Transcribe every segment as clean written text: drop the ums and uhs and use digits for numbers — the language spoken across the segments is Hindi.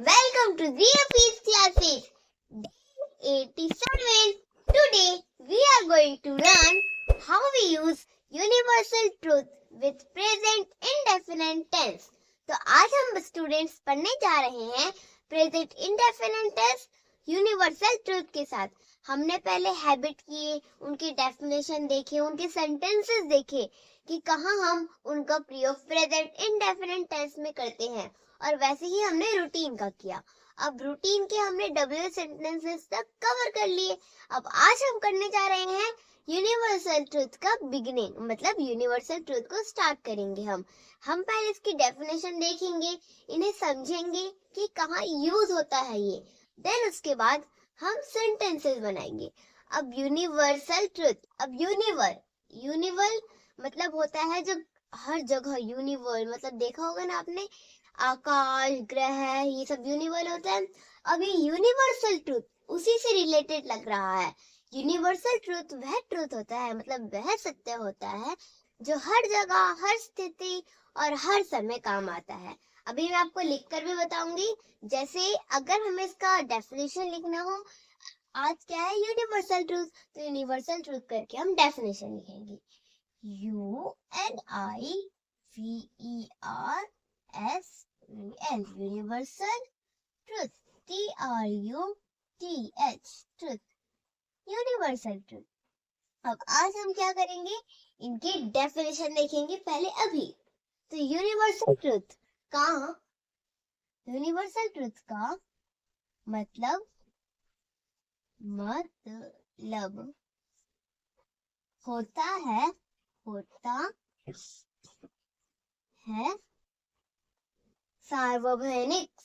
Welcome to ZFE's classes, day 87. Today we are going to learn how we use universal truth with present indefinite tense. तो आज हम स्टूडेंट्स पढ़ने जा रहे हैं present indefinite tense universal truth के साथ। हमने पहले हैबिट किए, उनकी डेफिनेशन देखे, उनके सेंटेंसेस देखे कि कहाँ हम उनका प्रयोग प्रेजेंट इंडेफिनिट टेंस में करते हैं, और वैसे ही हमने रूटीन का किया। अब रूटीन के हमने डब्ल्यू सेंटेंसेस तक कवर कर लिए। अब आज हम करने जा रहे हैं यूनिवर्सल ट्रूथ का बिगिनिंग, मतलब यूनिवर्सल ट्रूथ को स्टार्ट करेंगे। हम पहले इसकी डेफिनेशन देखेंगे, इन्हें समझेंगे कि कहाँ यूज होता है ये, देन उसके बाद हम सेंटेंसेस बनाएंगे। अब यूनिवर्सल ट्रूथ, अब यूनिवर्सल मतलब होता है जो हर जगह, यूनिवर्स मतलब देखा होगा ना आपने, आकाश, ग्रह, ये सब यूनिवर्सल होता है। अब ये यूनिवर्सल ट्रूथ उसी से रिलेटेड लग रहा है। यूनिवर्सल ट्रूथ वह ट्रूथ होता है, मतलब वह सत्य होता है जो हर जगह, हर स्थिति और हर समय काम आता है। अभी मैं आपको लिखकर भी बताऊंगी। जैसे अगर हमें इसका डेफिनेशन लिखना हो, आज क्या है यूनिवर्सल ट्रूथ, तो यूनिवर्सल ट्रूथ करके हम डेफिनेशन लिखेंगे। UNIVERSAL universal truth, TRUTH truth, universal truth. अब आज हम क्या करेंगे, इनकी डेफिनेशन देखेंगे पहले अभी। तो यूनिवर्सल ट्रूथ का मतलब होता है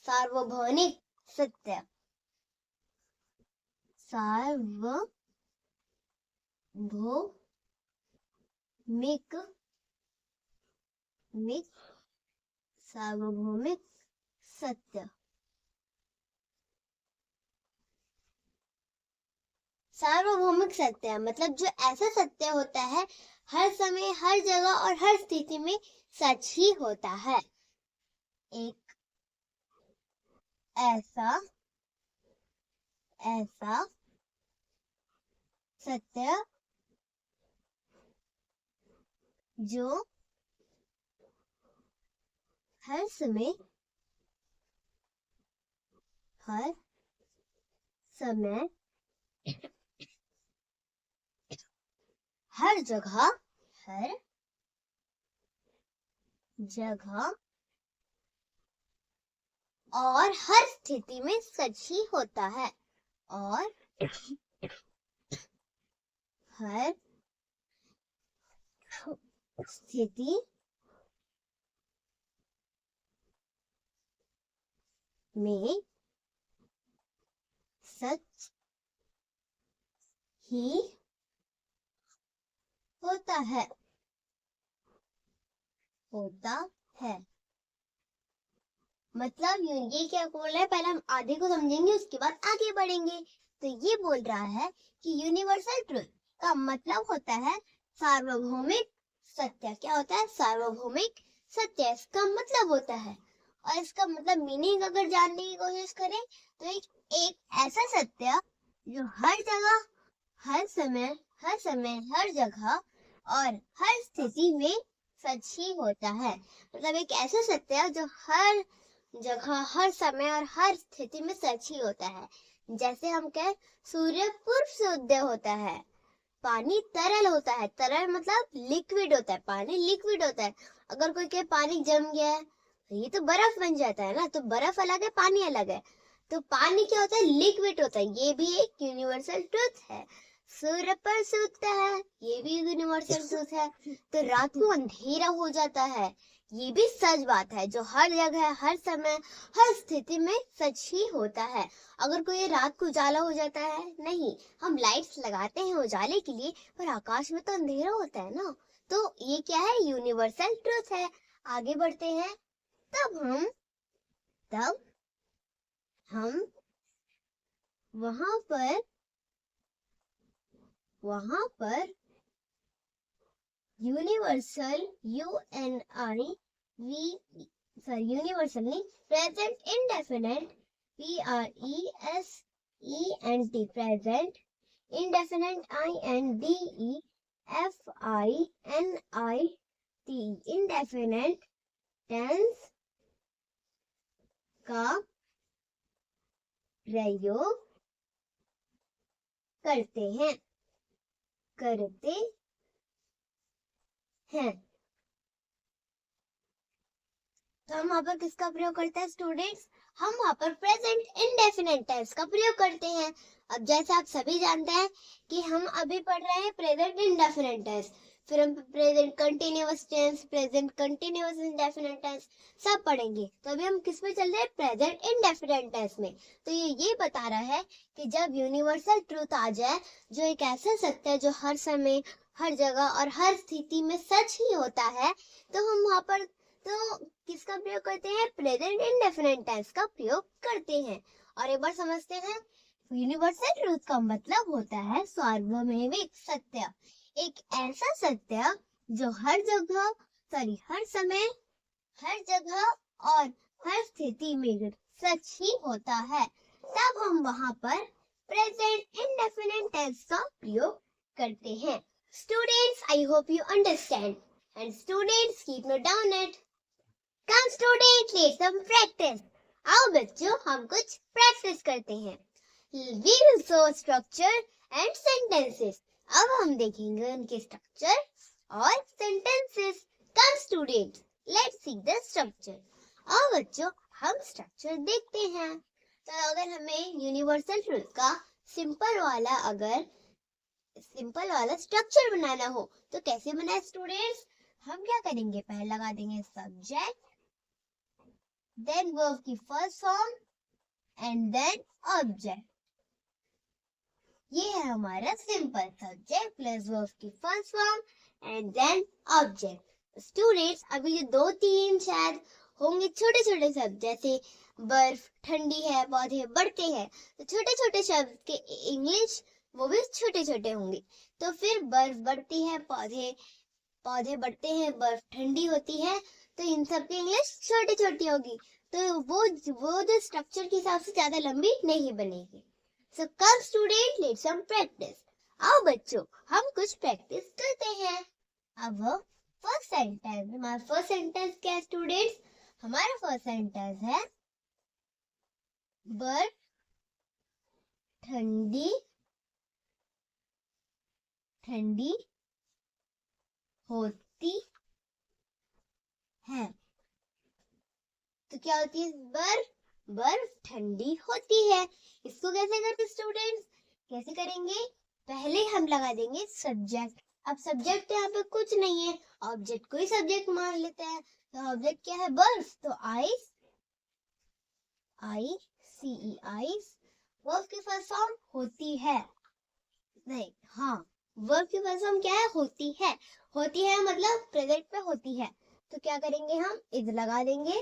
सार्वभौमिक सत्य, सार्वभौमिक सत्य। सार्वभौमिक सत्य मतलब जो ऐसा सत्य होता है हर समय, हर जगह और हर स्थिति में सच ही होता है। एक ऐसा सत्य जो हर समय, हर जगह और हर स्थिति में सच ही होता है, और हर स्थिति में सच ही होता है। मतलब ये क्या बोल रहा है, पहले हम आधे को समझेंगे, उसके बाद आगे बढ़ेंगे। तो ये बोल रहा है कि यूनिवर्सल ट्रूथ का मतलब होता है सार्वभौमिक सत्य। क्या होता है? सार्वभौमिक सत्य इसका मतलब होता है। और इसका मतलब मीनिंग अगर जानने की कोशिश करें तो एक ऐसा सत्य जो हर जगह, हर समय, हर जगह और हर स्थिति में सच ही होता है। मतलब एक ऐसा सत्य जो हर जगह, हर समय और हर स्थिति में सच ही होता है। जैसे हम कहें सूर्य पूर्व से उदय होता है, पानी तरल होता है, तरल मतलब लिक्विड होता है, पानी लिक्विड होता है। अगर कोई कहे पानी जम गया है, ये तो बर्फ बन जाता है ना, तो बर्फ अलग है, पानी अलग है। तो पानी क्या होता है? लिक्विड होता है। ये भी एक यूनिवर्सल ट्रूथ है। सूर्य पर से उगता है, ये भी यूनिवर्सल ट्रूथ है। तो रात को अंधेरा हो जाता है, ये भी सच बात है जो हर जगह, हर समय, हर स्थिति में सच ही होता है। अगर कोई रात को उजाला हो जाता है, नहीं, हम लाइट्स लगाते हैं उजाले के लिए, पर आकाश में तो अंधेरा होता है ना। तो ये क्या है? यूनिवर्सल ट्रूथ है। आगे बढ़ते हैं। तब हम वहां पर यूनिवर्सल यूनिवर्सल नहीं, present indefinite present, present, indefinite indefinite, indefinite tense का प्रयोग करते हैं तो हम वहां पर किसका प्रयोग करते हैं स्टूडेंट्स? हम वहां पर प्रेजेंट इंडेफिनिट टेंस का प्रयोग करते हैं। अब जैसे आप सभी जानते हैं कि हम अभी पढ़ रहे हैं प्रेजेंट इंडेफिनिट टेंस, फिर हम present continuous tense, present continuous indefinite tense सब पढ़ेंगे। तो अभी हम किस में चल रहे हैं? प्रेजेंट इंडेफिनिट टेंस में। तो ये बता रहा है कि जब यूनिवर्सल ट्रूथ आ जाए, जो एक ऐसा सत्य है जो हर समय, हर जगह और हर स्थिति में सच ही होता है, तो हम वहां पर तो किसका प्रयोग करते हैं? प्रेजेंट इंडेफिनिट टेंस का प्रयोग करते हैं। और एक बार समझते हैं, यूनिवर्सल ट्रूथ का मतलब होता है सार्वभौमिक सत्य, एक ऐसा सत्य जो हर समय, हर जगह और हर स्थिति में सच ही होता है। तब हम वहां पर प्रेजेंट इंडेफिनिट टेंस का प्रयोग करते हैं। Students, I hope you understand and students keep note down it. Come student, let's हम प्रैक्टिस। आओ बच्चों, हम कुछ प्रैक्टिस करते हैं। We will show structure and sentences. अब हम देखेंगे उनके स्ट्रक्चर और sentences. Come student, let's see the structure. आओ बच्चों, हम स्ट्रक्चर देखते हैं। तो अगर हमें यूनिवर्सल ट्रूथ का सिंपल वाला स्ट्रक्चर बनाना हो तो कैसे बनाए स्टूडेंट्स? हम क्या करेंगे? पहले लगा देंगे सब्जेक्ट, देन वर्ब की first form and then object. ये है हमारा सिंपल सब्जेक्ट प्लस वर्ब की first form and then object. Students, अभी ये 2-3 शायद होंगे छोटे छोटे शब्द, जैसे बर्फ, ठंडी है, पौधे बढ़ते हैं, तो छोटे छोटे शब्द के इंग्लिश वो भी छोटे छोटे होंगे। तो फिर बर्फ बढ़ती है, पौधे बढ़ते हैं, बर्फ ठंडी होती है, तो इन सब की इंग्लिश छोटी छोटी होगी। तो वो जो स्ट्रक्चर के हिसाब से ज्यादा लंबी नहीं बनेगी। So come student, let's some practice. आओ बच्चों, हम कुछ प्रैक्टिस करते हैं। अब फर्स्ट सेंटेंस, हमारा फर्स्ट सेंटेंस क्या है स्टूडेंट्स? हमारा फर्स्ट सेंटेंस है बर्फ ठंडी होती है। तो क्या होती है बर्फ ठंडी होती है। इसको कैसे करते स्टूडेंट्स? कैसे करेंगे? पहले हम लगा देंगे सब्जेक्ट। अब सब्जेक्ट यहाँ पे कुछ नहीं है, ऑब्जेक्ट को ही सब्जेक्ट मान लेते हैं। तो ऑब्जेक्ट क्या है? बर्फ। तो आइस वर्ब की फर्स्ट फॉर्म होती है, नहीं, हाँ, वर्ब की फर्स्ट फॉर्म क्या है? होती है मतलब प्रेजेंट पे होती है। तो क्या करेंगे? हम इज लगा देंगे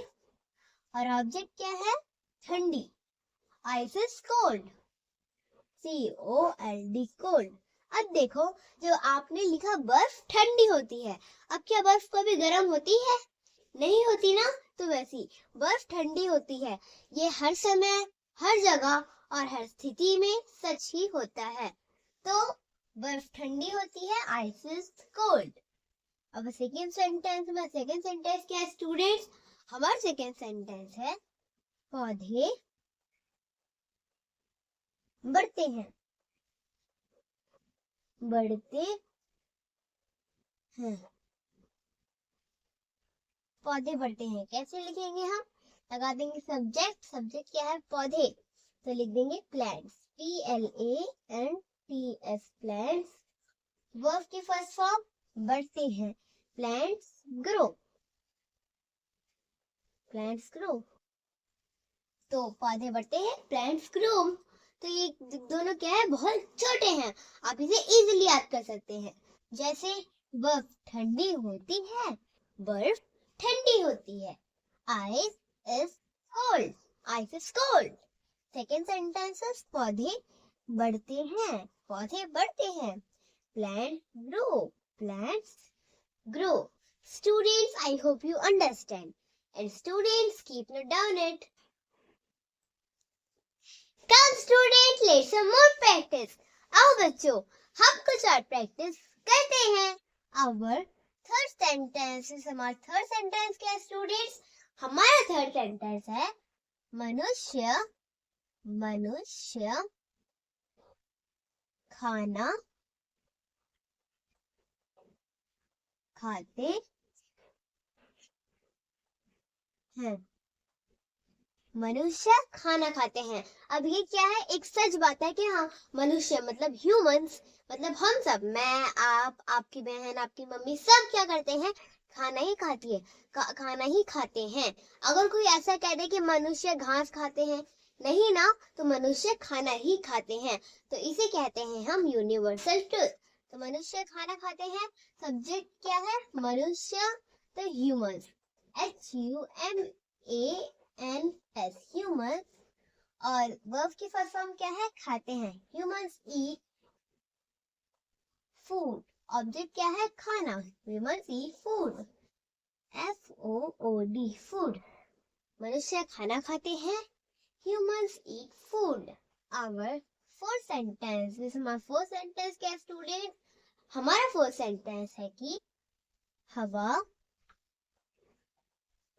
और ऑब्जेक्ट क्या है? ठंडी। Ice is cold, COLD cold. अब देखो, जो आपने लिखा बर्फ ठंडी होती है, अब क्या बर्फ कभी गर्म होती है? नहीं होती ना। तो वैसी बर्फ ठंडी होती है, ये हर समय, हर जगह और हर स्थिति में सच ही होता है। तो बर्फ ठंडी होती है, आइस इज कोल्ड। अब सेकेंड सेंटेंस क्या है स्टूडेंट्स? हमारा सेकेंड सेंटेंस है पौधे बढ़ते हैं। पौधे बढ़ते हैं कैसे लिखेंगे? हम लगा देंगे सब्जेक्ट क्या है? पौधे। तो लिख देंगे प्लांट्स, PLANTS, प्लांट्स। वर्ब की फर्स्ट फॉर्म बढ़ते हैं, प्लांट्स ग्रो। तो पौधे बढ़ते हैं, प्लांट्स ग्रो। तो ये दोनों क्या है? बहुत छोटे हैं, आप इसे इजीली याद कर सकते हैं। जैसे बर्फ ठंडी होती है, बर्फ ठंडी होती है। Ice is cold. Second sentence है पौधे बढ़ते हैं, plants grow. Students, I hope you understand and students keep note down it. Come student, let's some more practice. आओ बच्चों, हम कुछ और प्रैक्टिस करते हैं. Our third sentence is हमारा थर्ड सेंटेंस क्या है स्टूडेंट्स? हमारा थर्ड सेंटेंस है मनुष्य खाना खाते हैं. मनुष्य खाना खाते हैं. अब ये क्या है? एक सच बात है कि हाँ, मनुष्य मतलब ह्यूमंस, मतलब हम सब, मैं, आप, आपकी बहन, आपकी मम्मी, सब क्या करते हैं? खाना ही खाती है, खाना ही खाते हैं. अगर कोई ऐसा कह दे कि मनुष्य घास खाते हैं, नहीं ना, तो मनुष्य खाना ही खाते हैं. तो इसे कहते हैं हम यूनिवर्सल ट्रुथ. तो मनुष्य खाना खाते हैं. सब्जेक्ट क्या है? मनुष्य, तो ह्यूमंस, HUMANS, ह्यूमंस. और वर्ब की फर्स्ट फॉर्म क्या है? खाते हैं. Humans eat food. ऑब्जेक्ट क्या है? खाना. Humans eat food, FOOD, food. मनुष्य खाना खाते हैं. Humans eat food. Our fourth sentence, हमारा फोर्थ सेंटेंस क्या है स्टूडेंट? हमारा फोर्थ सेंटेंस है कि हवा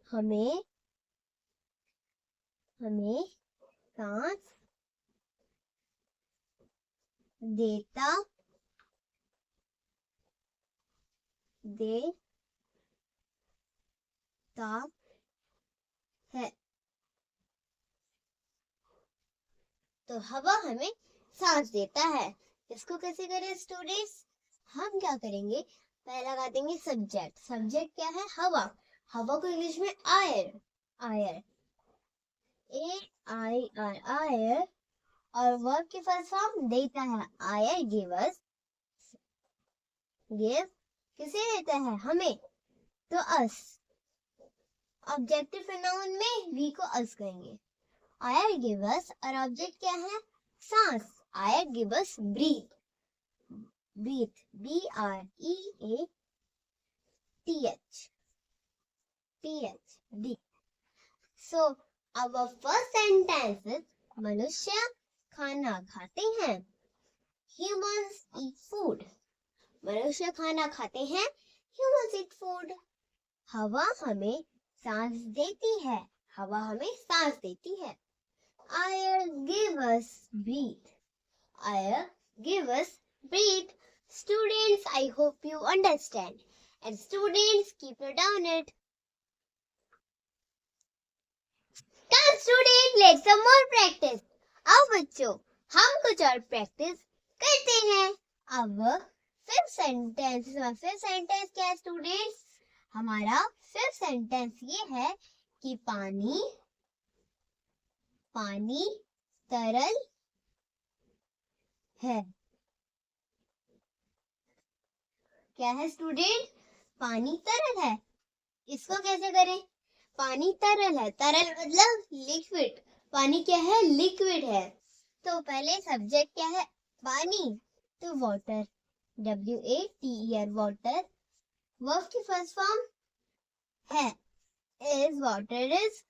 हमें सांस देता है. तो हवा हमें सांस देता है. इसको कैसे करें स्टूडेंट्स? हम क्या करेंगे? पहले लगा देंगे सब्जेक्ट. सब्जेक्ट क्या है? हवा. हवा को इंग्लिश में आयर, AIR, आयर. और वर्ब की फर्स्ट फॉर्म देता है. आयर गिव अस, गिव किसे देता है? हमें, तो अस. ऑब्जेक्टिव प्रोनाउन में वी को अस कहेंगे. आयर गिव अस, और ऑब्जेक्ट क्या है? सांस. Air give us breath, BREATH. So our first sentence is मनुष्य खाना खाते हैं. Humans eat food. मनुष्य खाना खाते हैं. Humans eat food. हवा हमें सांस देती है. हवा हमें सांस देती है. Air give us breathe. Air give us breathe. Students, I hope you understand. And students, keep your down it. Come student, let's some more practice. आओ बच्चों, हम कुछ और प्रैक्टिस करते हैं. अब फिफ्थ सेंटेंस क्या है स्टूडेंट्स? हमारा फिफ्थ सेंटेंस ये है कि पानी तरल है. क्या है स्टूडेंट? पानी तरल है. इसको कैसे करें? पानी तरल है. तरल मतलब लिक्विड. पानी क्या है? लिक्विड है. तो पहले सब्जेक्ट क्या है? पानी, तो वाटर, WATER, वाटर. वर्ब की फर्स्ट फॉर्म है इज, वाटर इज.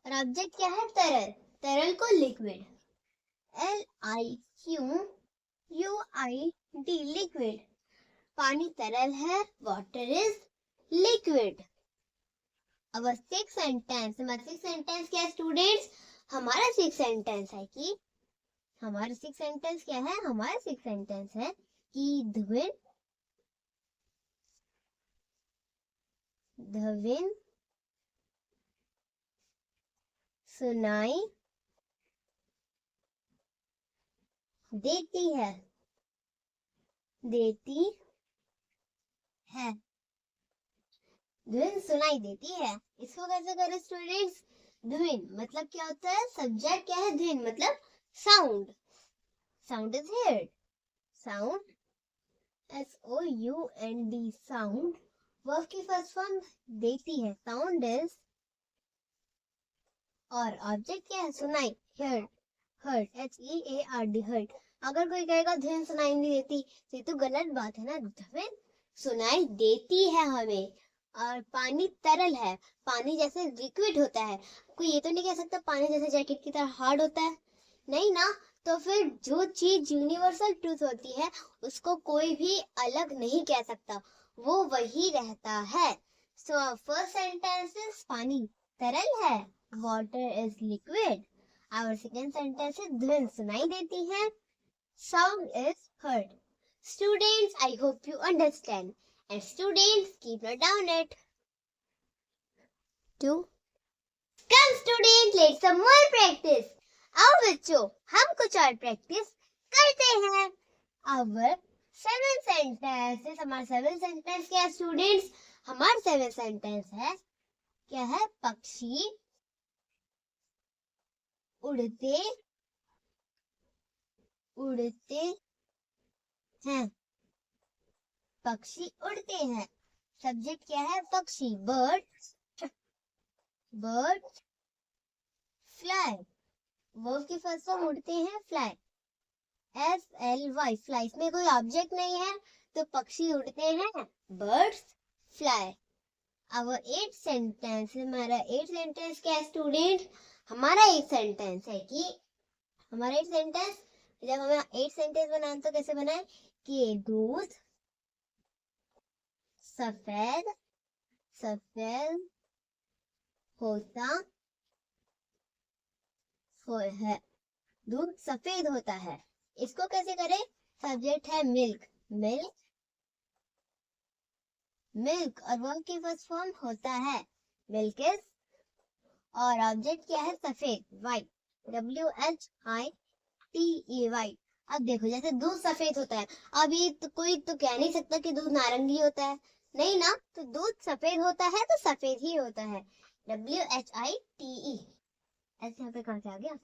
और ऑब्जेक्ट क्या है? तरल. तरल को लिक्विड, LIQUID, लिक्विड. पानी तरल है. Water is liquid. अब सिक्स सेंटेंस क्या है स्टूडेंट्स? हमारा सिक्स सेंटेंस है कि धविन सुनाई देती है. धुन सुनाई देती है. इसको कैसे करें स्टूडेंट्स? धुन मतलब क्या होता है? सब्जेक्ट क्या है? धुन मतलब साउंड. साउंड इज हेard. Sound, SOUND, sound. वर्ब की फर्स्ट फॉर्म देती है. Sound is. और ऑब्जेक्ट क्या है? सुनाई, heard, HEARD, heard. अगर कोई कहेगा धुन सुनाई नहीं देती, तो ये तो गलत बात है ना. धुन सुनाई देती है हमें. और पानी तरल है. पानी जैसे लिक्विड होता है. कोई ये तो नहीं कह सकता पानी जैसे जैकेट की तरह हार्ड होता है. नहीं ना, तो फिर जो चीज यूनिवर्सल ट्रूथ होती है उसको कोई भी अलग नहीं कह सकता, वो वही रहता है। सो फर्स्ट सेंटेंस इज पानी तरल है, water is liquid. Our second sentence is धुन सुनाई देती है, sound is heard. Students, I hope you understand. And students, keep note down it. 2. Come students, let's some more practice. आओ बच्चों, हम कुछ और प्रैक्टिस करते हैं। Our 7 sentences, हमारा 7 सेंटेंस क्या है स्टूडेंट्स? हमारा 7 सेंटेंस है, क्या है? पक्षी उड़ते उड़ते हैं, पक्षी उड़ते हैं। सब्जेक्ट क्या है? पक्षी, बर्ड, बर्ड फ्लाई, वर्ब की फर्स्ट फॉर्म उड़ते हैं, फ्लाई, FLY, फ्लाई। इसमें कोई ऑब्जेक्ट नहीं है तो पक्षी उड़ते हैं, बर्ड्स फ्लाई। अब 8 सेंटेंस, हमारा 8 सेंटेंस क्या है स्टूडेंट? हमारा 8 सेंटेंस है कि हमारा 8 सेंटेंस, जब हमें 8 सेंटेंस बनाना तो कैसे बनाए कि दूध सफेद सफेद होता है, दूध सफेद होता है। इसको कैसे करें? सब्जेक्ट है मिल्क, मिल्क मिल्क और वर्ब की फर्स्ट फॉर्म होता है मिल्क इज, और ऑब्जेक्ट क्या है? सफेद, व्हाइट, WHITE। अब देखो जैसे दूध सफेद होता है, अभी तो कोई तो कह नहीं सकता कि दूध नारंगी होता है, नहीं ना, तो दूध सफेद होता है तो सफेद ही होता है, WHITE। ऐसे यहाँ पे कहाँ से आ गया?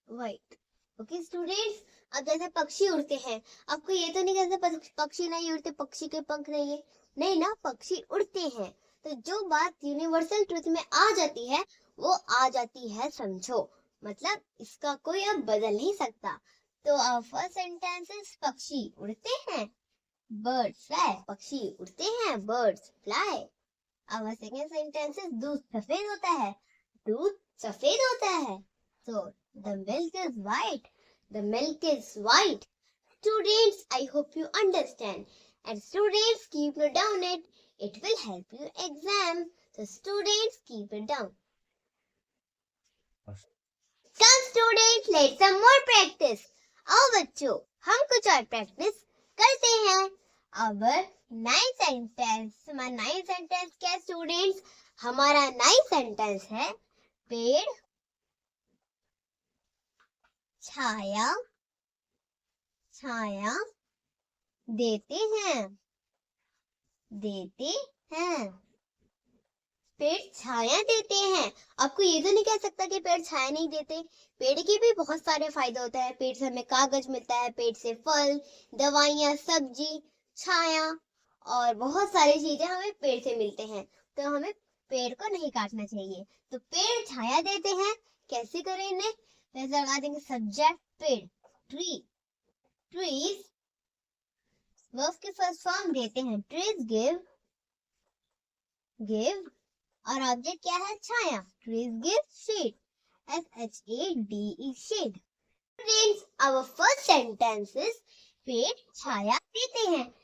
व्हाइट। ओके स्टूडेंट्स, अब जैसे पक्षी उड़ते हैं, आपको ये तो नहीं कहते पक्षी नहीं उड़ते, पक्षी के पंख नहीं है, नहीं ना, पक्षी उड़ते हैं। तो जो बात यूनिवर्सल ट्रूथ में आ जाती है वो आ जाती है, समझो, मतलब इसका कोई अब बदल नहीं सकता। तो फर्स्ट सेंटेंस इज पक्षी उड़ते हैं, बर्ड्स फ्लाई, पक्षी उड़ते हैं, बर्ड्स फ्लाई। अब सेकेंड सेंटेंस इज दूध सफेद होता है, दूध सफेद होता है। So the milk is white. The milk is white. Students, I hope you understand. And students, keep it down it. It will help you exam. So students, keep it down. Come students, let's some more practice. आओ बच्चों, हम कुछ और प्रैक्टिस करते हैं। अब 9 सेंटेंस, हमारा 9 सेंटेंस क्या है स्टूडेंट्स? हमारा 9 सेंटेंस है पेड़ छाया छाया देते हैं, देते हैं, पेड़ छाया देते हैं। आपको ये तो नहीं कह सकता कि पेड़ छाया नहीं देते, पेड़ के भी बहुत सारे फायदे होते हैं। पेड़ से हमें कागज मिलता है, पेड़ से फल, दवाइयाँ, सब्जी, छाया और बहुत सारी चीजें हमें पेड़ से मिलते हैं, तो हमें पेड़ को नहीं काटना चाहिए। तो पेड़ छाया देते हैं, कैसे करें इन्हें? वैसे लगा देंगे सब्जेक्ट पेड़, ट्री, ट्रीज, वर्ब की फर्स्ट फॉर्म देते हैं, ट्रीज गिव, गिव, और ऑब्जेक्ट क्या है? छाया, trees give shade, SHADE shade. Friends, our first sentence is पेड़ छाया देते हैं,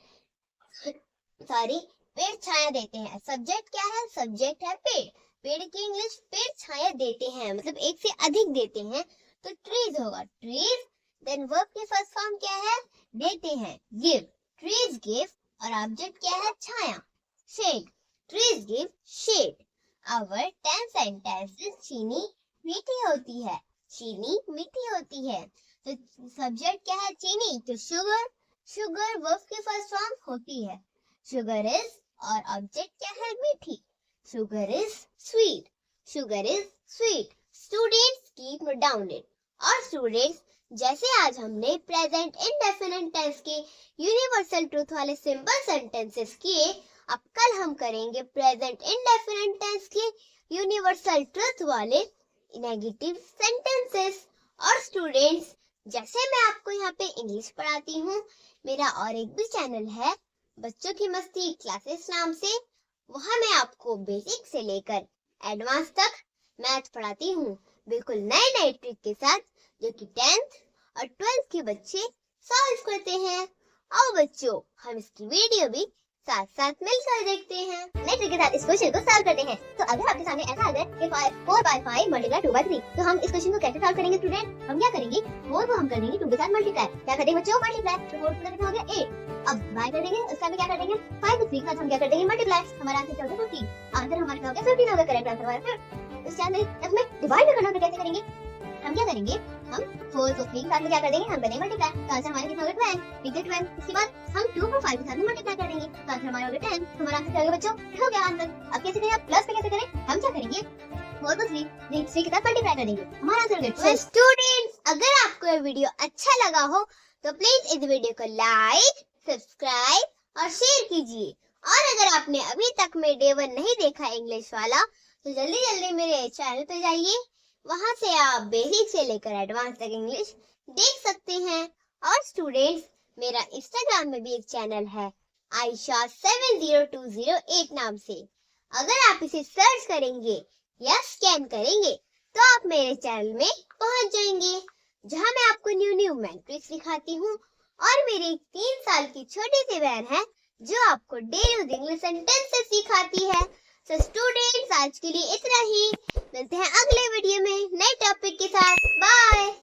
सॉरी, पेड़ छाया देते हैं। सब्जेक्ट क्या है? सब्जेक्ट है पेड़, पेड़ की इंग्लिश पेड़ छाया देते हैं, मतलब एक से अधिक देते हैं तो ट्रीज होगा, ट्रीज। देन वर्ब की फर्स्ट फॉर्म क्या है? देते हैं, गिव, ट्रीज गिव, और ऑब्जेक्ट क्या है? छाया, shade, trees give shade. Our 10 sentences, चीनी मीठी होती है, चीनी मीठी होती है। तो सब्जेक्ट क्या है? चीनी, तो शुगर, शुगर वर्ब की फर्स्ट फॉर्म होती है, शुगर इज, और ऑब्जेक्ट क्या है? मीठी, sugar is sweet, sugar is sweet. Students keep note down it. और स्टूडेंट्स, जैसे आज हमने प्रेजेंट इंडेफिनिट टेंस के यूनिवर्सल ट्रूथ वाले सिंपल सेंटेंसेस किए, अब कल हम करेंगे प्रेजेंट इंडेफिनिट टेंस के यूनिवर्सल ट्रूथ वाले नेगेटिव सेंटेंसेस। और स्टूडेंट्स, जैसे मैं आपको यहाँ पे इंग्लिश पढ़ाती हूँ, मेरा और एक भी चैनल है बच्चों की मस्ती क्लासेस नाम से, वहाँ मैं आपको बेसिक से लेकर एडवांस तक मैथ पढ़ाती हूँ, बिल्कुल नए नए ट्रिक के साथ, जो कि 10th और 12th के बच्चे सॉल्व करते हैं। आओ बच्चों, हम इसकी वीडियो भी साथ साथ मिलकर देखते हैं। नेक्स्ट ट्रिक के साथ इस क्वेश्चन को सॉल्व करते हैं। तो अगर आपके सामने ऐसा आ जाए कि 4/5 मल्टीप्लाई 2/3, तो हम इस क्वेश्चन को कैसे सॉल्व करेंगे स्टूडेंट? हम क्या करेंगे, 4 को हम कर देंगे 2 के साथ मल्टीप्लाई। क्या कर देंगे बच्चों? मल्टीप्लाई। तो 4 कितना हो गया 8। अब बाय कर देंगे, उसका क्या कर देंगे 5 को 3 के साथ हम क्या कर देंगे मल्टीप्लाई। हमारा आंसर क्या हो गया 15। आंसर हमारा क्या हो गया 15 हो गया। करेक्ट आंसर हमारा। इस चांस में डिवाइड करना तो कैसे करेंगे? हम क्या करेंगे, हम 4 को 3 के साथ में क्या कर देंगे, हम करेंगे मल्टीप्लाई। तो आंसर हमारा कितना हो गया 12 इंटू 12। इसके बाद हम 2 को 5 के साथ में मल्टीप्लाई कर देंगे। तो आंसर हमारा हो गया 10। हमारा आंसर क्या हो गया बच्चों? हो गया आंसर। अब कैसे करें, आप प्लस पे कैसे करें? हम क्या करेंगे, 4 को 3 के साथ मल्टीप्लाई कर देंगे। हमारा आंसर हो गया 12। स्टूडेंट्स, अगर आपको ये वीडियो अच्छा लगा हो तो प्लीज इस वीडियो को लाइक, सब्सक्राइब और शेयर कीजिए। और अगर आपने अभी तक मेरे डे 1 नहीं देखा इंग्लिश वाला, तो जल्दी जल्दी मेरे चैनल पे जाइए। वहां से आप बेसिक से लेकर एडवांस तक इंग्लिश देख सकते हैं। और स्टूडेंट्स, मेरा इंस्टाग्राम में भी एक चैनल है आयशा70208 नाम से। अगर आप इसे सर्च करेंगे या स्कैन करेंगे तो आप मेरे चैनल में पहुंच जाएंगे, जहां मैं आपको न्यू मैट्रिक्स सिखाती हूँ। और मेरी एक 3 साल की छोटी सी बहन है जो आपको डेली इंग्लिश सेंटेंसेस सिखाती है। तो स्टूडेंट्स, आज के लिए इतना ही। मिलते हैं अगले वीडियो में नए टॉपिक के साथ। बाय।